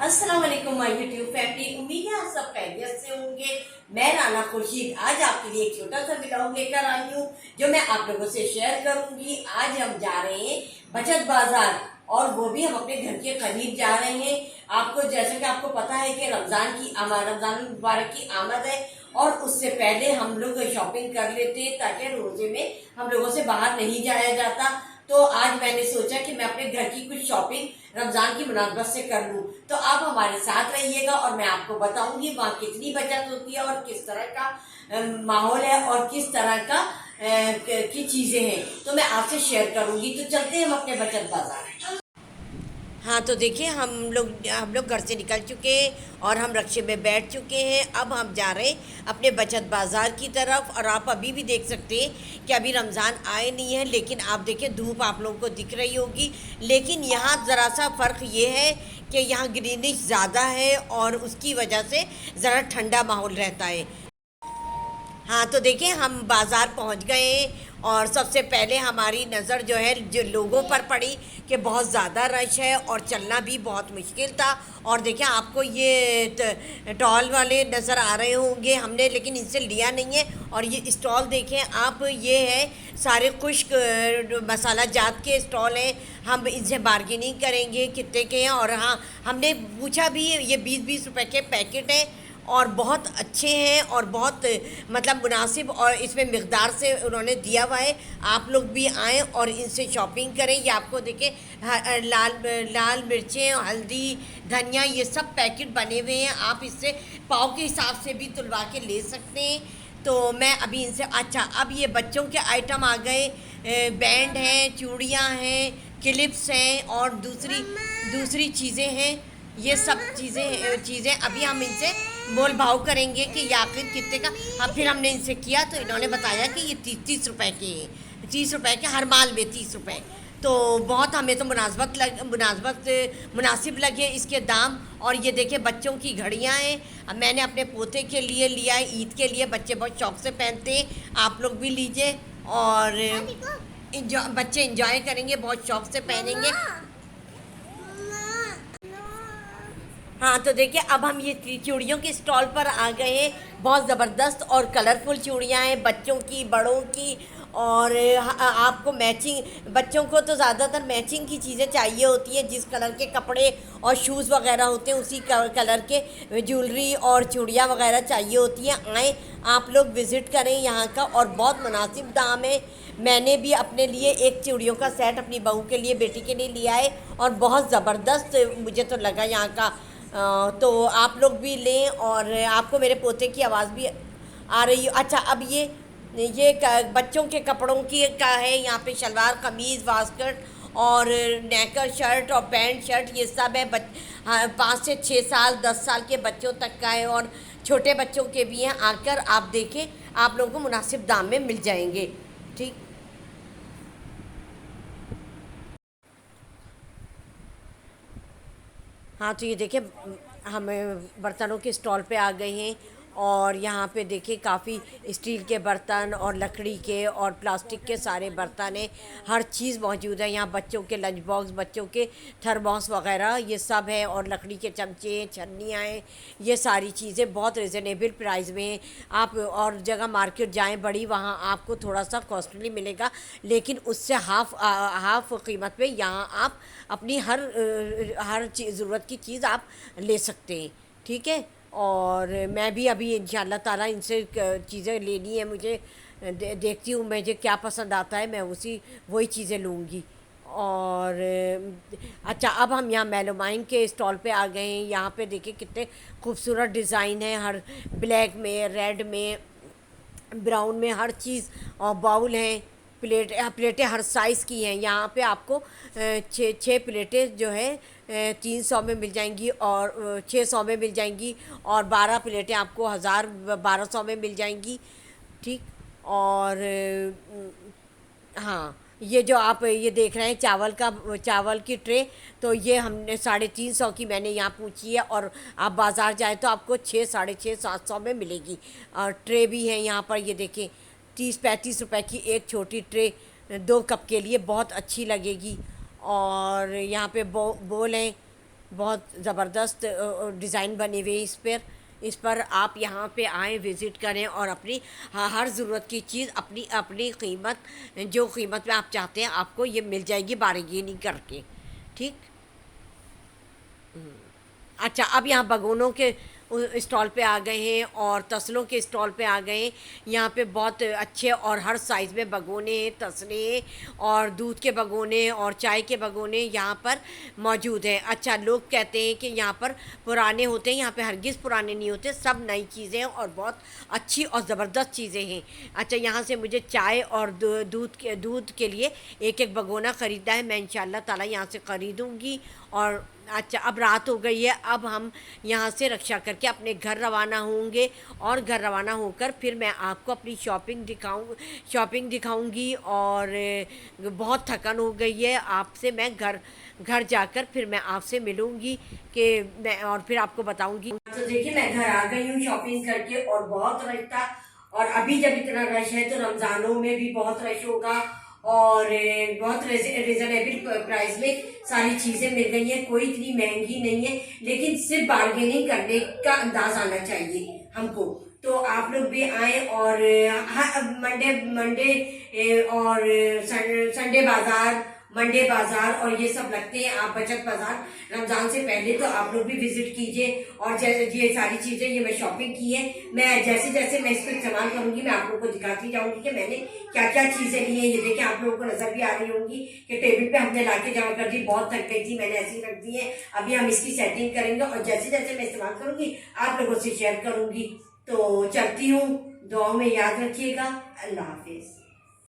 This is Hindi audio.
अस्सलाम वालेकुम माय यूट्यूब फैमिली। उम्मीद है आप सब खैरियत से होंगे। मैं राना खुर्शीद आज आपके लिए एक छोटा सा व्लॉग लेकर आई हूँ जो मैं आप लोगों से शेयर करूंगी। आज हम जा रहे हैं बचत बाजार और वो भी हम अपने घर के करीब जा रहे हैं। आपको जैसे कि आपको पता है कि रमजान मुबारक की आमद है और उससे पहले हम लोग शॉपिंग कर लेते हैं ताकि रोजे में हम लोगों से बाहर नहीं जाया जाता। तो आज मैंने सोचा कि मैं अपने घर की कुछ शॉपिंग रमजान की मुनासबत से कर लूं। तो आप हमारे साथ रहिएगा और मैं आपको बताऊंगी वहाँ कितनी बचत होती है और किस तरह का माहौल है और किस तरह का की चीजें हैं तो मैं आपसे शेयर करूंगी। तो चलते हैं हम अपने बचत बाजार। हाँ तो देखिए हम लोग घर से निकल चुके हैं और हम रक्शे में बैठ चुके हैं। अब हम जा रहे हैं अपने बचत बाज़ार की तरफ। और आप अभी भी देख सकते हैं कि अभी रमज़ान आए नहीं है, लेकिन आप देखिए धूप आप लोगों को दिख रही होगी। लेकिन यहाँ ज़रा सा फ़र्क ये है कि यहाँ ग्रीनिश ज़्यादा है और उसकी वजह से ज़रा ठंडा माहौल रहता है। हाँ तो देखिए हम बाज़ार पहुंच गए हैं और सबसे पहले हमारी नज़र जो है जो लोगों पर पड़ी कि बहुत ज़्यादा रश है और चलना भी बहुत मुश्किल था। और देखिए आपको ये टॉल वाले नज़र आ रहे होंगे, हमने लेकिन इनसे लिया नहीं है। और ये स्टॉल देखें आप, ये है सारे खुश्क मसाला जात के स्टॉल हैं। हम इनसे बार्गेनिंग करेंगे कितने के हैं। और हाँ हमने पूछा भी, ये 20-20 रुपए के पैकेट हैं और बहुत अच्छे हैं और बहुत मतलब मुनासिब और इसमें मिक़दार से उन्होंने दिया हुआ है। आप लोग भी आएँ और इनसे शॉपिंग करें। ये आपको देखें लाल लाल मिर्चें, हल्दी, धनिया, ये सब पैकेट बने हुए हैं। आप इससे पाव के हिसाब से भी तुलवा के ले सकते हैं। तो मैं अभी इनसे अच्छा, अब ये बच्चों के आइटम आ गए, बैंड हैं, चूड़ियाँ हैं, क्लिप्स हैं और दूसरी दूसरी चीज़ें हैं। ये सब चीज़ें अभी हम इनसे मोल भाव करेंगे कि ये आखिर कितने का। अब फिर हमने इनसे किया तो इन्होंने बताया कि ये 30 रुपए के हैं, 30 रुपए के हर माल में 30 रुपए। तो बहुत हमें तो मुनासिब लगे इसके दाम। और ये देखिए बच्चों की घड़ियाँ हैं। अब मैंने अपने पोते के लिए लिया है, ईद के लिए। बच्चे बहुत शौक से पहनते हैं, आप लोग भी लीजिए और बच्चे इंजॉय करेंगे, बहुत शौक से पहनेंगे। हाँ तो देखिए अब हम ये चूड़ियों के स्टॉल पर आ गए हैं। बहुत ज़बरदस्त और कलरफुल चूड़ियाँ हैं, बच्चों की, बड़ों की। और आपको मैचिंग, बच्चों को तो ज़्यादातर मैचिंग की चीज़ें चाहिए होती है, जिस कलर के कपड़े और शूज़ वगैरह होते हैं उसी कलर के ज्वेलरी और चूड़ियाँ वगैरह चाहिए होती हैं। आएँ आप लोग विज़िट करें यहाँ का, और बहुत मुनासिब दाम है। मैंने भी अपने लिए एक चूड़ियों का सेट अपनी बहू के लिए, बेटी के लिए लिया है और बहुत ज़बरदस्त मुझे तो लगा यहाँ का। तो आप लोग भी लें। और आपको मेरे पोते की आवाज़ भी आ रही है। अच्छा अब ये बच्चों के कपड़ों की का है। यहाँ पे शलवार कमीज़, वास्कट और नेकर शर्ट और पैंट शर्ट, ये सब है। 5 से 6 साल 10 साल के बच्चों तक का है और छोटे बच्चों के भी हैं। आकर आप देखें, आप लोगों को मुनासिब दाम में मिल जाएंगे। ठीक। हाँ तो ये देखिए हम बर्तनों के स्टॉल पे आ गए हैं और यहाँ पे देखिए काफ़ी स्टील के बर्तन और लकड़ी के और प्लास्टिक के सारे बर्तन हैं। हर चीज़ मौजूद है यहाँ। बच्चों के लंच बॉक्स, बच्चों के थर्मोस वगैरह ये सब है और लकड़ी के चमचे, छन्नियाँ हैं। ये सारी चीज़ें बहुत रिजनेबल प्राइस में हैं। आप और जगह मार्केट जाएँ बड़ी, वहाँ आपको थोड़ा सा कॉस्टली मिलेगा, लेकिन उससे हाफ कीमत पे यहाँ आप अपनी हर ज़रूरत की चीज़ आप ले सकते हैं। ठीक है। और मैं भी अभी इंशाल्लाह ताला इनसे चीज़ें लेनी है मुझे। देखती हूँ मुझे क्या पसंद आता है, मैं वही चीज़ें लूँगी। और अच्छा अब हम यहाँ मेलोमाइन के स्टॉल पे आ गए हैं। यहाँ पे देखिए कितने खूबसूरत डिज़ाइन है, हर ब्लैक में, रेड में, ब्राउन में, हर चीज़। और बाउल हैं, प्लेटें हर साइज़ की हैं। यहाँ पे आपको छः प्लेटें जो है 300 में मिल जाएंगी और 600 में मिल जाएंगी। और 12 प्लेटें आपको 1200 में मिल जाएंगी। ठीक। और हाँ ये जो आप ये देख रहे हैं चावल की ट्रे, तो ये हमने 350 की मैंने यहाँ पूछी है। और आप बाज़ार जाएँ तो आपको 6, 650, 700 में मिलेगी। और ट्रे भी हैं यहाँ पर, ये देखें 30-35 रुपए की एक छोटी ट्रे 2 कप के लिए बहुत अच्छी लगेगी। और यहाँ पे बोल हैं बहुत ज़बरदस्त डिज़ाइन बने हुए इस पर आप यहाँ पे आएँ, विज़िट करें और अपनी हर ज़रूरत की चीज़ अपनी अपनी कीमत, जो कीमत में आप चाहते हैं आपको ये मिल जाएगी बारगेनिंग करके। ठीक। अच्छा, अब यहाँ भगोनों के स्टॉल पे आ गए हैं और तसलों के स्टॉल पे आ गए हैं। यहाँ पे बहुत अच्छे और हर साइज़ में भगोने, तसले और दूध के भगोने और चाय के भगोने यहाँ पर मौजूद हैं। अच्छा, लोग कहते हैं कि यहाँ पर पुराने होते हैं, यहाँ पे हरगिज़ पुराने नहीं होते, सब नई चीज़ें हैं और बहुत अच्छी और ज़बरदस्त चीज़ें हैं। अच्छा, यहाँ से मुझे चाय और दूध के लिए एक एक भगोना ख़रीदना है। मैं इंशाल्लाह ताला यहाँ से ख़रीदूँगी। और अच्छा, अब रात हो गई है, अब हम यहाँ से रक्षा करके अपने घर रवाना होंगे और घर रवाना होकर फिर मैं आपको अपनी शॉपिंग दिखाऊंगी। और बहुत थकन हो गई है, आपसे मैं घर घर जाकर फिर मैं आपसे मिलूंगी कि मैं और फिर आपको बताऊंगी। तो देखिए, मैं घर आ गई हूँ शॉपिंग करके और बहुत रश था। और अभी जब इतना रश है तो रमज़ानों में भी बहुत रश होगा। और बहुत रिजनेबल प्राइस में सारी चीज़ें मिल गई हैं, कोई इतनी महंगी नहीं है, लेकिन सिर्फ बार्गेनिंग करने का अंदाज आना चाहिए हमको। तो आप लोग भी आए और मंडे मंडे और मंडे बाजार और ये सब लगते हैं, आप बचत बाजार रमजान से पहले तो आप लोग भी विजिट कीजिए। और जैसे ये सारी चीजें ये मैं शॉपिंग की है, मैं जैसे जैसे मैं इसको इस्तेमाल करूंगी मैं आप लोगों को दिखाती जाऊंगी कि मैंने क्या क्या चीजें ली है। ये देखिए, आप लोगों को नजर भी आ रही होंगी कि टेबल पे हमने लाके जमा कर दी, बहुत थक गई थी, मैंने ऐसी रख दी है। अभी हम इसकी सेटिंग करेंगे और जैसे जैसे मैं इस्तेमाल करूंगी आप लोगों से शेयर करूंगी। तो चलती हूँ, दुआओं में याद रखिएगा। अल्लाह हाफिज।